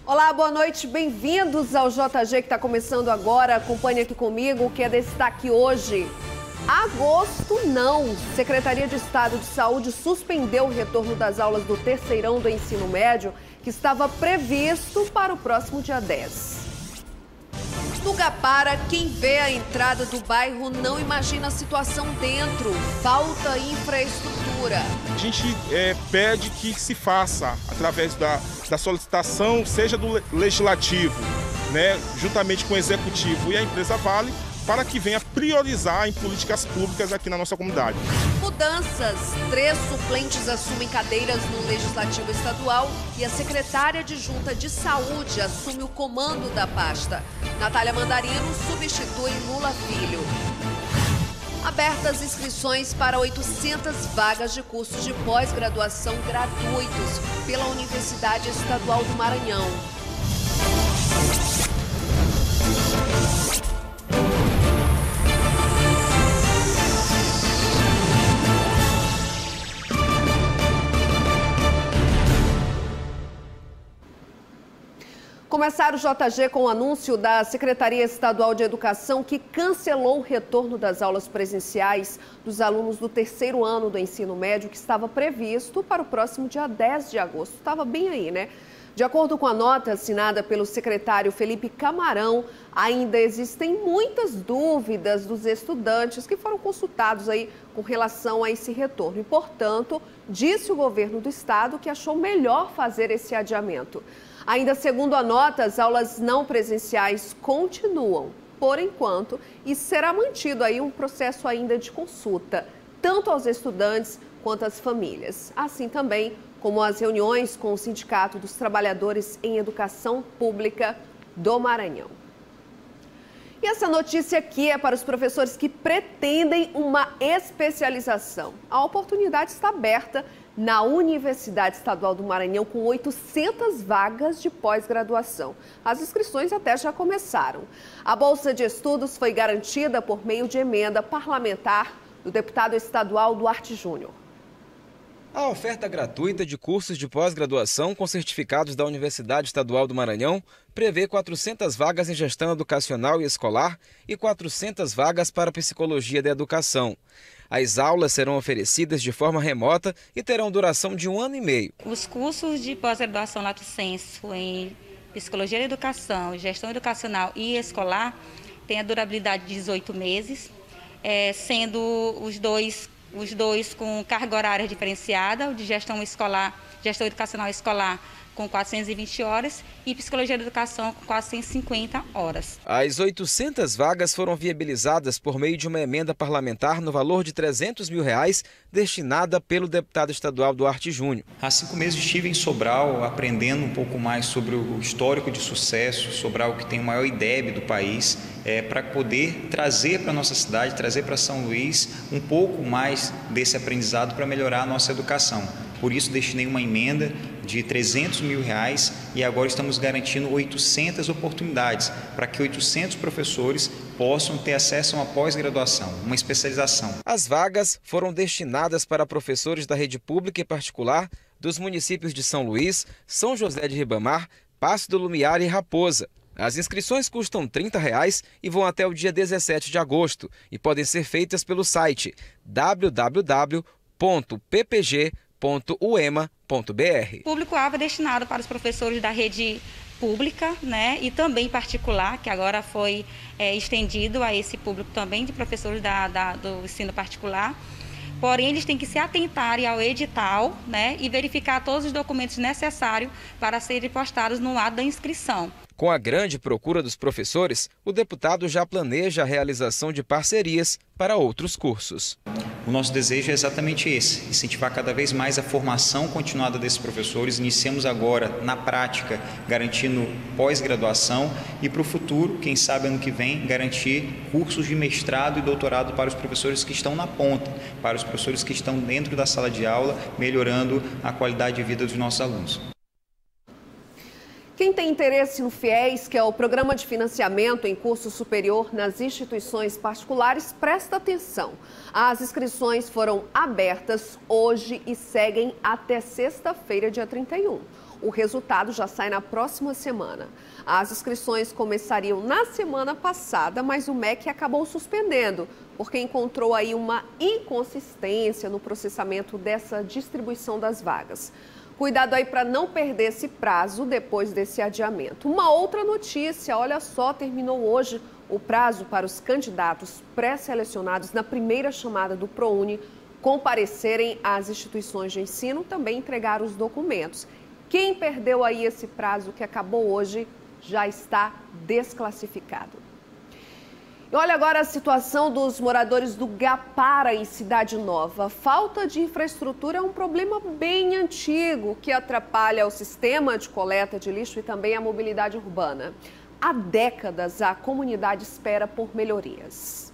Olá, boa noite, bem-vindos ao JG que está começando agora. Acompanhe aqui comigo o que é destaque hoje. Agosto não. Secretaria de Estado de Saúde suspendeu o retorno das aulas do terceirão do ensino médio, que estava previsto para o próximo dia 10. No Gapara, quem vê a entrada do bairro não imagina a situação dentro. Falta infraestrutura. A gente pede que se faça através da solicitação, seja do Legislativo, né, juntamente com o Executivo e a empresa Vale, para que venha priorizar em políticas públicas aqui na nossa comunidade. Mudanças. 3 suplentes assumem cadeiras no Legislativo Estadual e a secretária adjunta de Saúde assume o comando da pasta. Natália Mandarino substitui Lula Filho. Abertas inscrições para 800 vagas de cursos de pós-graduação gratuitos pela Universidade Estadual do Maranhão. Começar o JG com o anúncio da Secretaria Estadual de Educação, que cancelou o retorno das aulas presenciais dos alunos do terceiro ano do ensino médio, que estava previsto para o próximo dia 10 de agosto. Estava bem aí, né? De acordo com a nota assinada pelo secretário Felipe Camarão, ainda existem muitas dúvidas dos estudantes que foram consultados aí com relação a esse retorno. E, portanto, disse o governo do estado que achou melhor fazer esse adiamento. Ainda segundo a nota, as aulas não presenciais continuam, por enquanto, e será mantido aí um processo ainda de consulta, tanto aos estudantes quanto às famílias. Assim também como as reuniões com o Sindicato dos Trabalhadores em Educação Pública do Maranhão. E essa notícia aqui é para os professores que pretendem uma especialização. A oportunidade está aberta na Universidade Estadual do Maranhão, com 800 vagas de pós-graduação. As inscrições até já começaram. A Bolsa de Estudos foi garantida por meio de emenda parlamentar do deputado estadual Duarte Júnior. A oferta gratuita de cursos de pós-graduação com certificados da Universidade Estadual do Maranhão prevê 400 vagas em gestão educacional e escolar e 400 vagas para psicologia da educação. As aulas serão oferecidas de forma remota e terão duração de 1 ano e meio. Os cursos de pós-graduação lato sensu em psicologia da educação, gestão educacional e escolar têm a durabilidade de 18 meses, sendo os dois com carga horária diferenciada, o de gestão educacional escolar com 420 horas e psicologia da educação com 450 horas. As 800 vagas foram viabilizadas por meio de uma emenda parlamentar no valor de R$300 mil, destinada pelo deputado estadual Duarte Júnior. Há 5 meses estive em Sobral aprendendo um pouco mais sobre o histórico de sucesso, Sobral que tem o maior IDEB do país, para poder trazer para a nossa cidade, trazer para São Luís um pouco mais desse aprendizado para melhorar a nossa educação. Por isso destinei uma emenda de R$300 mil e agora estamos garantindo 800 oportunidades para que 800 professores possam ter acesso a uma pós-graduação, uma especialização. As vagas foram destinadas para professores da rede pública e particular dos municípios de São Luís, São José de Ribamar, Passo do Lumiar e Raposa. As inscrições custam R$30 e vão até o dia 17 de agosto e podem ser feitas pelo site www.ppg.uema.br. O público-alvo é destinado para os professores da rede pública, né, e também particular, que agora foi estendido a esse público também de professores do ensino particular. Porém, eles têm que se atentarem ao edital, né, e verificar todos os documentos necessários para serem postados no ato da inscrição. Com a grande procura dos professores, o deputado já planeja a realização de parcerias para outros cursos. O nosso desejo é exatamente esse, incentivar cada vez mais a formação continuada desses professores. Iniciamos agora, na prática, garantindo pós-graduação e para o futuro, quem sabe ano que vem, garantir cursos de mestrado e doutorado para os professores que estão na ponta, para os professores que estão dentro da sala de aula, melhorando a qualidade de vida dos nossos alunos. Quem tem interesse no FIES, que é o Programa de Financiamento em Curso Superior nas instituições particulares, presta atenção. As inscrições foram abertas hoje e seguem até sexta-feira, dia 31. O resultado já sai na próxima semana. As inscrições começariam na semana passada, mas o MEC acabou suspendendo, porque encontrou aí uma inconsistência no processamento dessa distribuição das vagas. Cuidado aí para não perder esse prazo depois desse adiamento. Uma outra notícia, olha só, terminou hoje o prazo para os candidatos pré-selecionados na primeira chamada do ProUni comparecerem às instituições de ensino, também entregar os documentos. Quem perdeu aí esse prazo que acabou hoje já está desclassificado. E olha agora a situação dos moradores do Gapara, em Cidade Nova. A falta de infraestrutura é um problema bem antigo que atrapalha o sistema de coleta de lixo e também a mobilidade urbana. Há décadas, a comunidade espera por melhorias.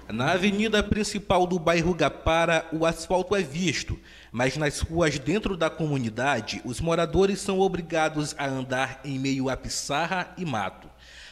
Na avenida principal do bairro Gapara, o asfalto é visto, mas nas ruas dentro da comunidade, os moradores são obrigados a andar em meio a pissarra e mato.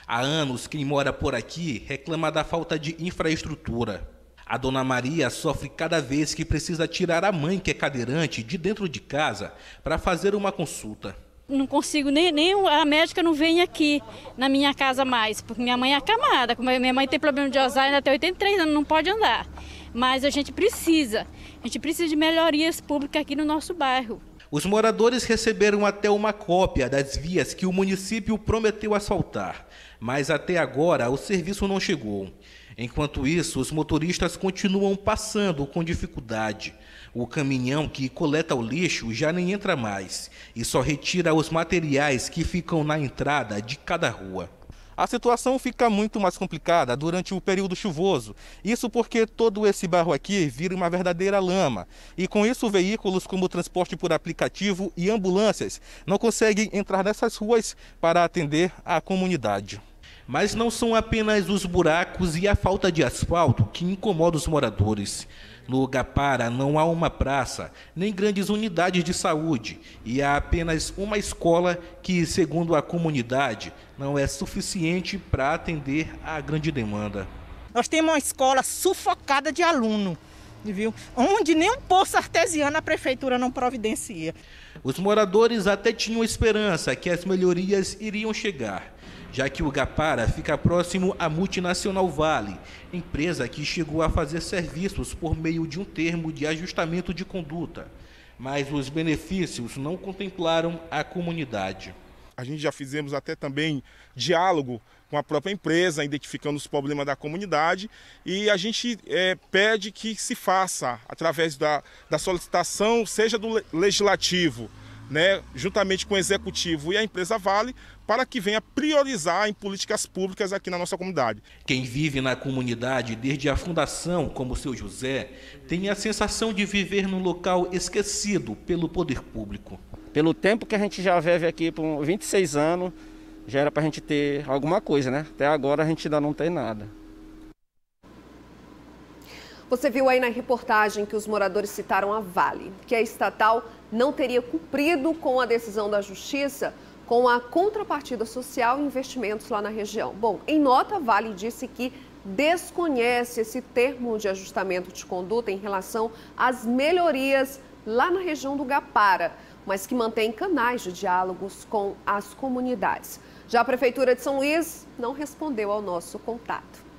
Há anos, quem mora por aqui reclama da falta de infraestrutura. A dona Maria sofre cada vez que precisa tirar a mãe, que é cadeirante, de dentro de casa para fazer uma consulta. Não consigo, nem a médica não vem aqui na minha casa mais, porque minha mãe é acamada. Minha mãe tem problema de Alzheimer, até 83 anos, não pode andar. Mas a gente precisa de melhorias públicas aqui no nosso bairro. Os moradores receberam até uma cópia das vias que o município prometeu asfaltar, mas até agora o serviço não chegou. Enquanto isso, os motoristas continuam passando com dificuldade. O caminhão que coleta o lixo já nem entra mais e só retira os materiais que ficam na entrada de cada rua. A situação fica muito mais complicada durante o período chuvoso. Isso porque todo esse barro aqui vira uma verdadeira lama. E com isso, veículos como transporte por aplicativo e ambulâncias não conseguem entrar nessas ruas para atender a comunidade. Mas não são apenas os buracos e a falta de asfalto que incomodam os moradores. No Gapara não há uma praça, nem grandes unidades de saúde, e há apenas uma escola que, segundo a comunidade, não é suficiente para atender à grande demanda. Nós temos uma escola sufocada de aluno, viu? Onde nem um poço artesiano a prefeitura não providencia. Os moradores até tinham esperança que as melhorias iriam chegar, já que o Gapara fica próximo à multinacional Vale, empresa que chegou a fazer serviços por meio de um termo de ajustamento de conduta. Mas os benefícios não contemplaram a comunidade. A gente já fizemos até também diálogo com a própria empresa, identificando os problemas da comunidade, e a gente pede que se faça, através da solicitação, seja do legislativo, né, juntamente com o executivo e a empresa Vale, para que venha priorizar em políticas públicas aqui na nossa comunidade. Quem vive na comunidade desde a fundação, como o seu José, tem a sensação de viver num local esquecido pelo poder público. Pelo tempo que a gente já vive aqui, por 26 anos, já era para a gente ter alguma coisa, né? Até agora a gente ainda não tem nada. Você viu aí na reportagem que os moradores citaram a Vale, que a estatal não teria cumprido com a decisão da Justiça com a contrapartida social e investimentos lá na região. Bom, em nota, a Vale disse que desconhece esse termo de ajustamento de conduta em relação às melhorias lá na região do Gapara, mas que mantém canais de diálogos com as comunidades. Já a Prefeitura de São Luís não respondeu ao nosso contato.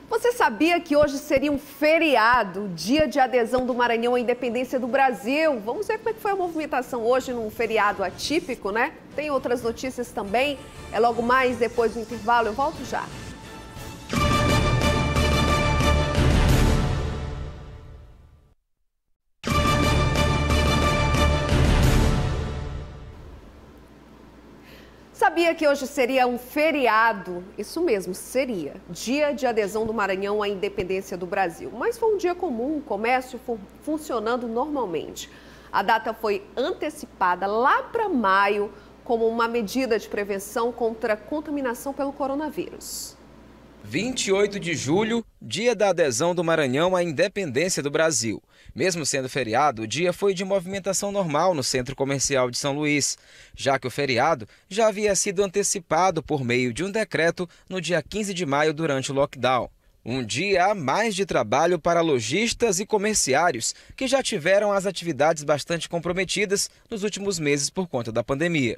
Você sabia que hoje seria um feriado, dia de adesão do Maranhão à independência do Brasil? Vamos ver como é que foi a movimentação hoje num feriado atípico, né? Tem outras notícias também. É logo mais depois do intervalo, eu volto já. Sabia que hoje seria um feriado? Isso mesmo, seria. Dia de adesão do Maranhão à independência do Brasil. Mas foi um dia comum, o comércio funcionando normalmente. A data foi antecipada lá para maio como uma medida de prevenção contra a contaminação pelo coronavírus. 28 de julho, dia da adesão do Maranhão à independência do Brasil. Mesmo sendo feriado, o dia foi de movimentação normal no Centro Comercial de São Luís, já que o feriado já havia sido antecipado por meio de um decreto no dia 15 de maio durante o lockdown. Um dia a mais de trabalho para lojistas e comerciários, que já tiveram as atividades bastante comprometidas nos últimos meses por conta da pandemia.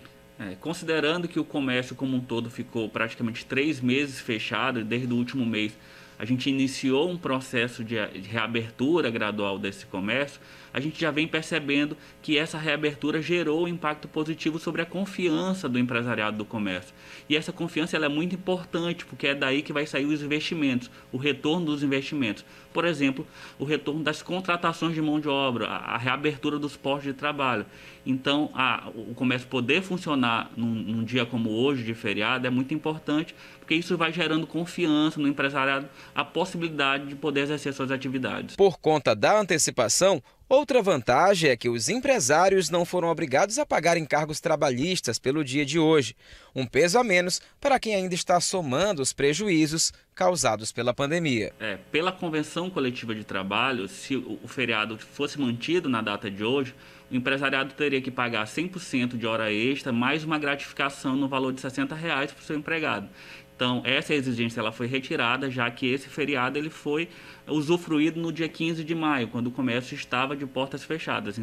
Considerando que o comércio como um todo ficou praticamente 3 meses fechado, desde o último mês a gente iniciou um processo de reabertura gradual desse comércio, a gente já vem percebendo que essa reabertura gerou um impacto positivo sobre a confiança do empresariado do comércio. E essa confiança ela é muito importante, porque é daí que vai sair os investimentos, o retorno dos investimentos. Por exemplo, o retorno das contratações de mão de obra, a reabertura dos postos de trabalho. Então, o comércio poder funcionar num dia como hoje, de feriado, é muito importante, porque isso vai gerando confiança no empresariado, a possibilidade de poder exercer suas atividades. Por conta da antecipação, outra vantagem é que os empresários não foram obrigados a pagar encargos trabalhistas pelo dia de hoje, um peso a menos para quem ainda está somando os prejuízos causados pela pandemia. Pela convenção coletiva de trabalho, se o feriado fosse mantido na data de hoje, o empresariado teria que pagar 100% de hora extra, mais uma gratificação no valor de R$60 para o seu empregado. Então, essa exigência ela foi retirada, já que esse feriado ele foi usufruído no dia 15 de maio, quando o comércio estava de portas fechadas.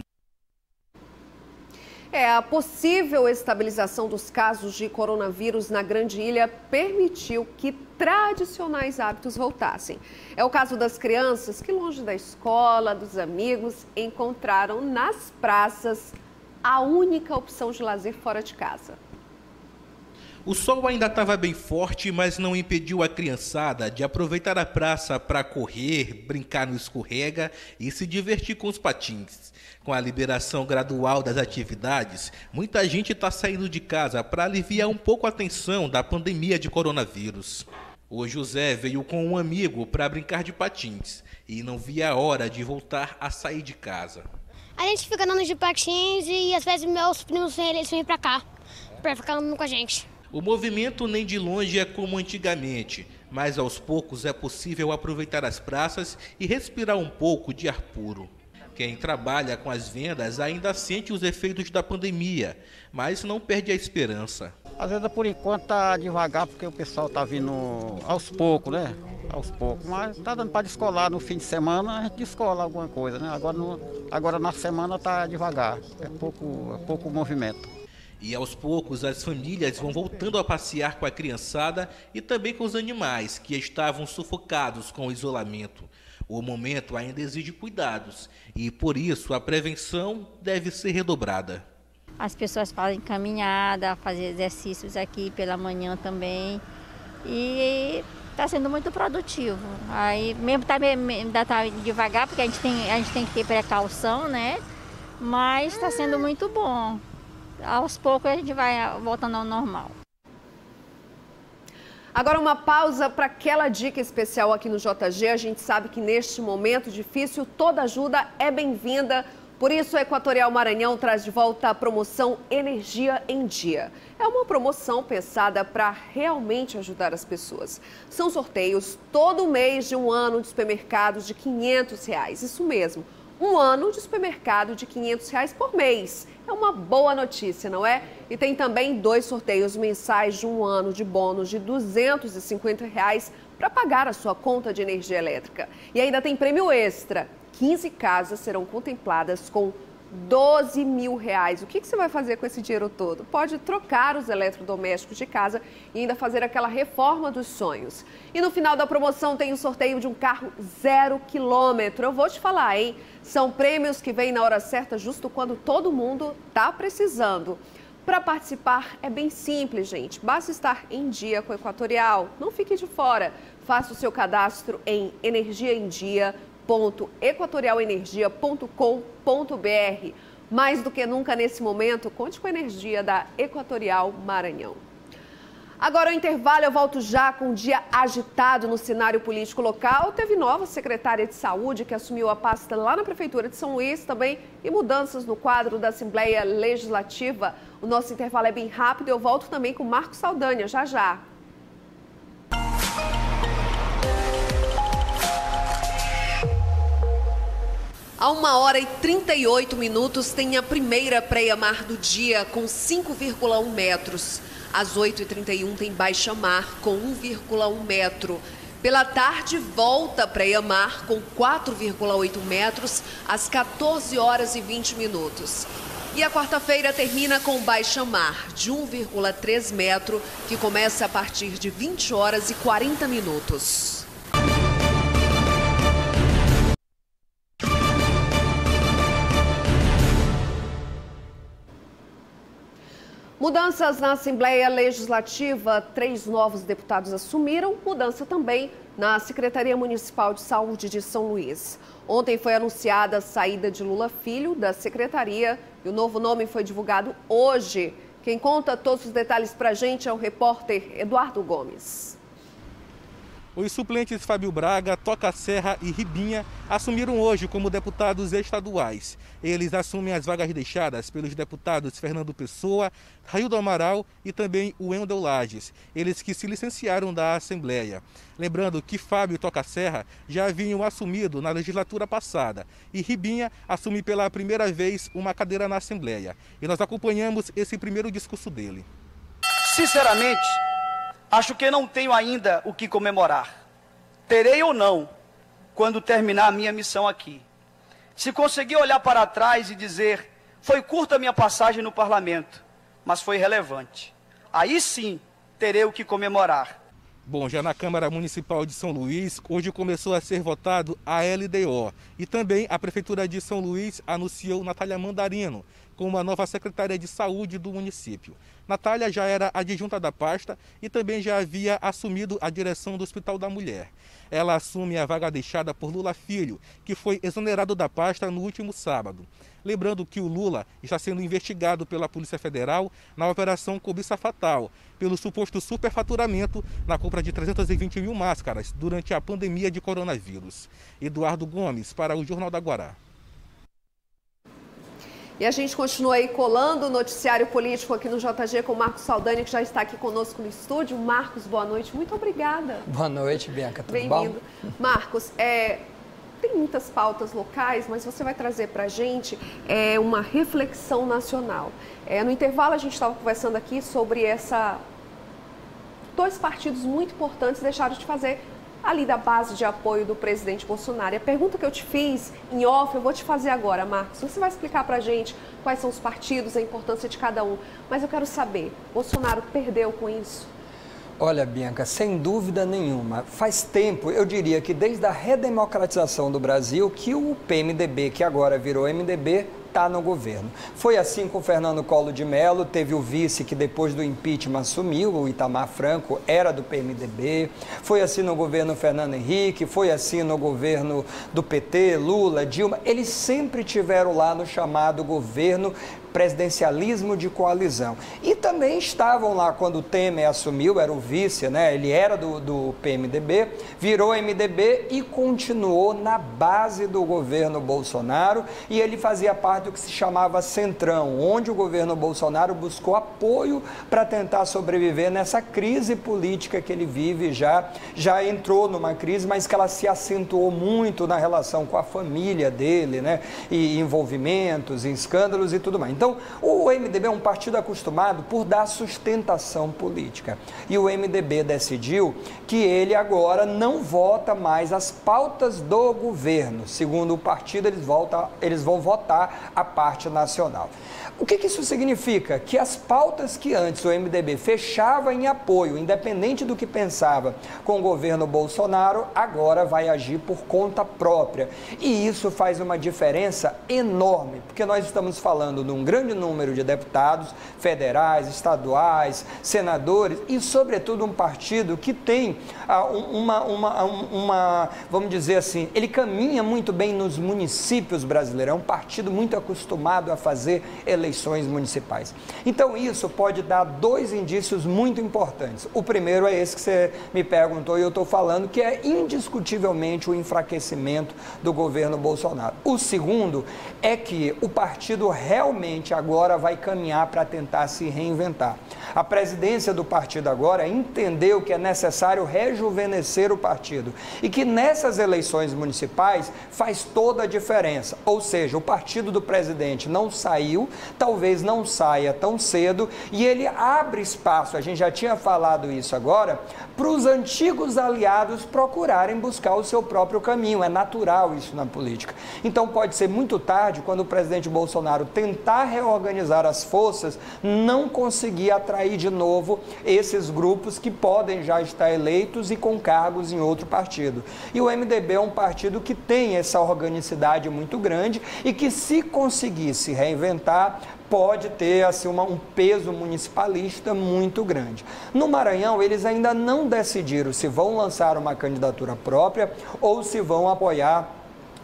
A possível estabilização dos casos de coronavírus na Grande Ilha permitiu que tradicionais hábitos voltassem. É o caso das crianças que, longe da escola, dos amigos, encontraram nas praças a única opção de lazer fora de casa. O sol ainda estava bem forte, mas não impediu a criançada de aproveitar a praça para correr, brincar no escorrega e se divertir com os patins. Com a liberação gradual das atividades, muita gente está saindo de casa para aliviar um pouco a tensão da pandemia de coronavírus. O José veio com um amigo para brincar de patins e não via a hora de voltar a sair de casa. A gente fica andando de patins e às vezes meus primos eles vêm para cá para ficar andando com a gente. O movimento nem de longe é como antigamente, mas aos poucos é possível aproveitar as praças e respirar um pouco de ar puro. Quem trabalha com as vendas ainda sente os efeitos da pandemia, mas não perde a esperança. Às vezes, por enquanto, está devagar, porque o pessoal está vindo aos poucos, né? Aos poucos, mas está dando para descolar no fim de semana, a gente descola alguma coisa, né? Agora na semana está devagar, é pouco movimento. E aos poucos as famílias vão voltando a passear com a criançada e também com os animais que estavam sufocados com o isolamento. O momento ainda exige cuidados e por isso a prevenção deve ser redobrada. As pessoas fazem caminhada, fazem exercícios aqui pela manhã também e está sendo muito produtivo. Aí mesmo ainda está devagar porque a gente tem que ter precaução, né? Mas está sendo muito bom. Aos poucos a gente vai voltando ao normal. Agora uma pausa para aquela dica especial aqui no JG. A gente sabe que neste momento difícil toda ajuda é bem-vinda. Por isso, a Equatorial Maranhão traz de volta a promoção Energia em Dia. É uma promoção pensada para realmente ajudar as pessoas. São sorteios todo mês de um ano de supermercados de R$500. Isso mesmo, um ano de supermercado de R$500 por mês. É uma boa notícia, não é? E tem também 2 sorteios mensais de um ano de bônus de R$250 para pagar a sua conta de energia elétrica. E ainda tem prêmio extra. 15 casas serão contempladas com R$12 mil. O que você vai fazer com esse dinheiro todo? Pode trocar os eletrodomésticos de casa e ainda fazer aquela reforma dos sonhos. E no final da promoção tem o sorteio de um carro 0 quilômetro. Eu vou te falar, hein? São prêmios que vêm na hora certa, justo quando todo mundo está precisando. Para participar é bem simples, gente. Basta estar em dia com a Equatorial. Não fique de fora. Faça o seu cadastro em energiaemdia.equatorialenergia.com.br. Mais do que nunca nesse momento, conte com a energia da Equatorial Maranhão. Agora o intervalo, eu volto já com um dia agitado no cenário político local. Teve nova secretária de saúde que assumiu a pasta lá na Prefeitura de São Luís também e mudanças no quadro da Assembleia Legislativa. O nosso intervalo é bem rápido e eu volto também com o Marcos Saldanha, já já. A 1h38 tem a primeira praia-mar do dia com 5,1 metros. Às 8h31 tem baixa-mar com 1,1 metro. Pela tarde, volta para Iamar com 4,8 metros às 14 horas e 20 minutos. E a quarta-feira termina com baixa mar de 1,3 metro, que começa a partir de 20 horas e 40 minutos. Mudanças na Assembleia Legislativa, 3 novos deputados assumiram, mudança também na Secretaria Municipal de Saúde de São Luís. Ontem foi anunciada a saída de Lula Filho da secretaria e o novo nome foi divulgado hoje. Quem conta todos os detalhes para a gente é o repórter Eduardo Gomes. Os suplentes Fábio Braga, Toca Serra e Ribinha assumiram hoje como deputados estaduais. Eles assumem as vagas deixadas pelos deputados Fernando Pessoa, Raildo Amaral e também o Wendel Lages, eles que se licenciaram da Assembleia. Lembrando que Fábio e Toca Serra já haviam assumido na legislatura passada e Ribinha assume pela primeira vez uma cadeira na Assembleia. E nós acompanhamos esse primeiro discurso dele. Sinceramente, acho que não tenho ainda o que comemorar. Terei ou não, quando terminar a minha missão aqui. Se conseguir olhar para trás e dizer, foi curta a minha passagem no parlamento, mas foi relevante. Aí sim, terei o que comemorar. Bom, já na Câmara Municipal de São Luís, hoje começou a ser votado a LDO. E também a Prefeitura de São Luís anunciou Natália Mandarino como a nova secretária de saúde do município. Natália já era adjunta da pasta e também já havia assumido a direção do Hospital da Mulher. Ela assume a vaga deixada por Lula Filho, que foi exonerado da pasta no último sábado. Lembrando que o Lula está sendo investigado pela Polícia Federal na Operação Cobiça Fatal, pelo suposto superfaturamento na compra de 320 mil máscaras durante a pandemia de coronavírus. Eduardo Gomes, para o Jornal da Guará. E a gente continua aí colando o noticiário político aqui no JG com o Marcos Saldanha, que já está aqui conosco no estúdio. Marcos, boa noite, muito obrigada. Boa noite, Bianca, tudo bom? Bem-vindo. Marcos, tem muitas pautas locais, mas você vai trazer para a gente uma reflexão nacional. No intervalo a gente estava conversando aqui sobre dois partidos muito importantes deixaram de fazer ali da base de apoio do presidente Bolsonaro. E a pergunta que eu te fiz em off, eu vou te fazer agora, Marcos. Você vai explicar pra gente quais são os partidos, a importância de cada um. Mas eu quero saber, Bolsonaro perdeu com isso? Olha, Bianca, sem dúvida nenhuma. Faz tempo, eu diria que desde a redemocratização do Brasil, que o PMDB, que agora virou MDB, está no governo. Foi assim com o Fernando Collor de Mello, teve o vice que depois do impeachment assumiu, o Itamar Franco, era do PMDB. Foi assim no governo Fernando Henrique, foi assim no governo do PT, Lula, Dilma. Eles sempre tiveram lá no chamado governo presidencialismo de coalizão. E também estavam lá quando o Temer assumiu, era o vice, né? Ele era do PMDB, virou MDB e continuou na base do governo Bolsonaro, e ele fazia parte do que se chamava Centrão, onde o governo Bolsonaro buscou apoio para tentar sobreviver nessa crise política que ele vive, já entrou numa crise, mas que ela se acentuou muito na relação com a família dele, né? E envolvimentos, escândalos e tudo mais. Então, o MDB é um partido acostumado por dar sustentação política. E o MDB decidiu que ele agora não vota mais as pautas do governo. Segundo o partido, eles vão votar a parte nacional. O que isso significa? Que as pautas que antes o MDB fechava em apoio, independente do que pensava com o governo Bolsonaro, agora vai agir por conta própria. E isso faz uma diferença enorme, porque nós estamos falando de um grande número de deputados federais, estaduais, senadores e, sobretudo, um partido que tem vamos dizer assim, ele caminha muito bem nos municípios brasileiros, é um partido muito acostumado a fazer eleições municipais. Então, isso pode dar dois indícios muito importantes. O primeiro é esse que você me perguntou e eu estou falando, que é indiscutivelmente o enfraquecimento do governo Bolsonaro. O segundo é que o partido realmente agora vai caminhar para tentar se reinventar. reinventar. A presidência do partido agora entendeu que é necessário rejuvenescer o partido e que nessas eleições municipais faz toda a diferença. Ou seja, o partido do presidente não saiu, talvez não saia tão cedo e ele abre espaço, a gente já tinha falado isso agora, para os antigos aliados procurarem buscar o seu próprio caminho. É natural isso na política. Então pode ser muito tarde, quando o presidente Bolsonaro tentar reorganizar as forças, não conseguir atrair de novo esses grupos que podem já estar eleitos e com cargos em outro partido. E o MDB é um partido que tem essa organicidade muito grande e que, se conseguir se reinventar, pode ter assim, um peso municipalista muito grande. No Maranhão, eles ainda não decidiram se vão lançar uma candidatura própria ou se vão apoiar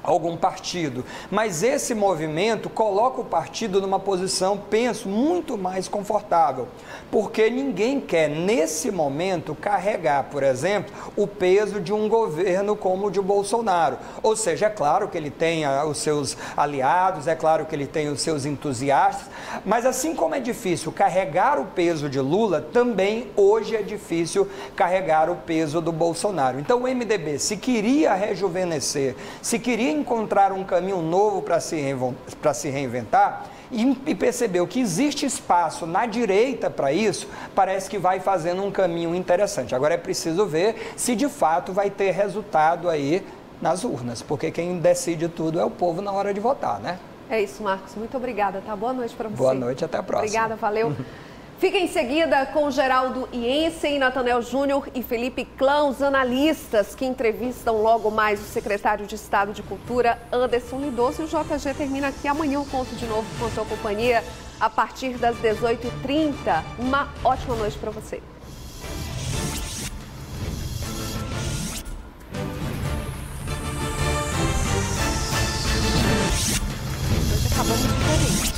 algum partido, mas esse movimento coloca o partido numa posição, penso, muito mais confortável, porque ninguém quer, nesse momento, carregar, por exemplo, o peso de um governo como o de Bolsonaro. Ou seja, é claro que ele tem os seus aliados, é claro que ele tem os seus entusiastas, mas assim como é difícil carregar o peso de Lula, também hoje é difícil carregar o peso do Bolsonaro. Então o MDB, se queria rejuvenescer, se queria encontrar um caminho novo para se reinventar e percebeu que existe espaço na direita para isso, parece que vai fazendo um caminho interessante. Agora é preciso ver se de fato vai ter resultado aí nas urnas, porque quem decide tudo é o povo na hora de votar, né? É isso, Marcos. Muito obrigada, tá? Boa noite para você. Boa noite, até a próxima. Obrigada, valeu. Fica em seguida com Geraldo Iensen, Natanel Júnior e Felipe Clã, os analistas que entrevistam logo mais o secretário de Estado de Cultura, Anderson Lindoso. E o JG termina aqui. Amanhã eu conto de novo com a sua companhia a partir das 18h30. Uma ótima noite para você. Hoje acabamos diferente.